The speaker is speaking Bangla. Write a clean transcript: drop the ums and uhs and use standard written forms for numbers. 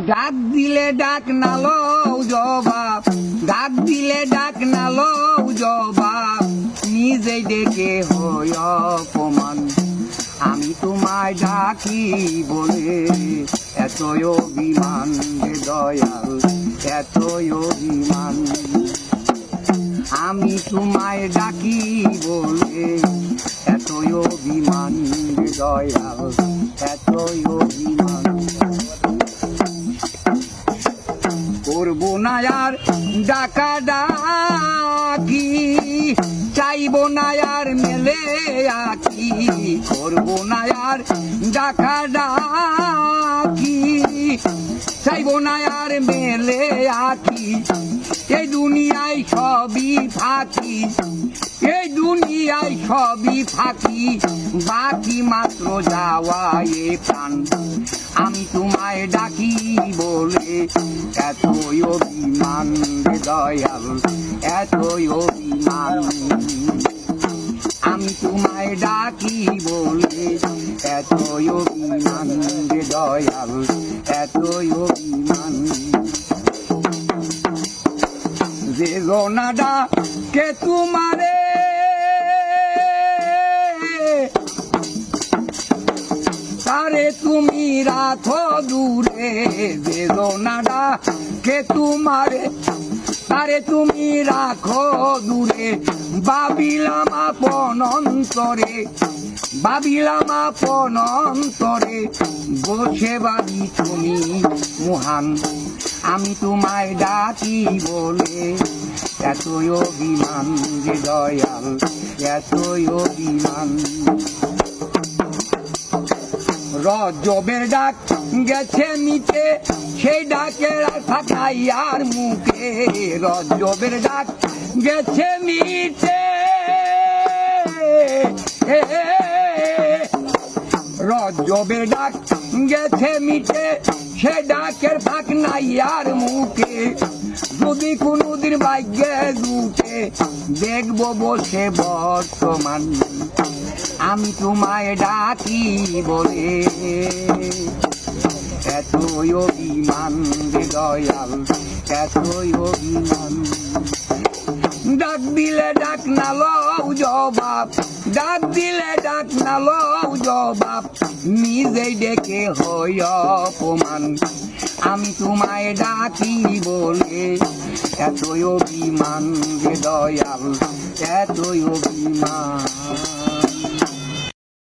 ডাক দিলে ডাক না লও জবাব, ডাক দিলে ডাক না লও জবাব, নিজে ডেকে হই অপমান। আমি তোমায় ডাকি বলে এতই অভিমান রে দয়াল, এতই অভিমান। আমি তোমায় ডাকি বলে এতই অভিমান রে দয়াল, এতই অভিমান। করবো না আর ডাকা ডাকি, চাইবো না আর মেলে আকি, করবো না আর ডাকা ডাকি, চাইবো না আর মেলে আকি। এই দুনিয়ায় সবই ফাঁকি, এই দুনিয়ায় সবই ফাঁকি, বাকি মাত্র যাওয়ায় প্রাণ। আমি তোমায় ডাকি বলে এতই অভিমান রে দয়াল, এতই অভিমান। আমি তোমায় ডাকি বলে এতই অভিমান রে দয়াল, এতই অভিমান। যে জনা ডাকে তোমারে তারে তুমি রাখো দূরে, যে জনা ডাকে তোমারে তারে তুমি রাখো দূরে। ভাবিলাম আপন অন্তরে, ভাবিলাম আপন অন্তরে, বসে ভাবি তুমি মহান। আমি তোমায় ডাকি বলে এতই অভিমান রে দয়াল, এতই অভিমান। রজবের ডাক গেছে মিটে, সেই ডাকের আশা নাই আর মুখে। রজবের ডাক গেছে মিটে, রজবের ডাক গেছে মিটে, সে ডাকের ফাঁক নাই আর মুখে। যদি কোনদিন ভাগ্যে জুটে দেখবো বসে বর্তমান। আমি তোমায় ডাকি বলে এতই অভিমান রে দয়াল, এতই অভিমান। ডাক দিলে ডাক না লও জবাব, ডাক দিলে ডাক না লও জবাব, নিজেই ডেকে হই অপমান। আমি তোমায় ডাকি বলে এতই অভিমান রে দয়াল, এতই অভিমান।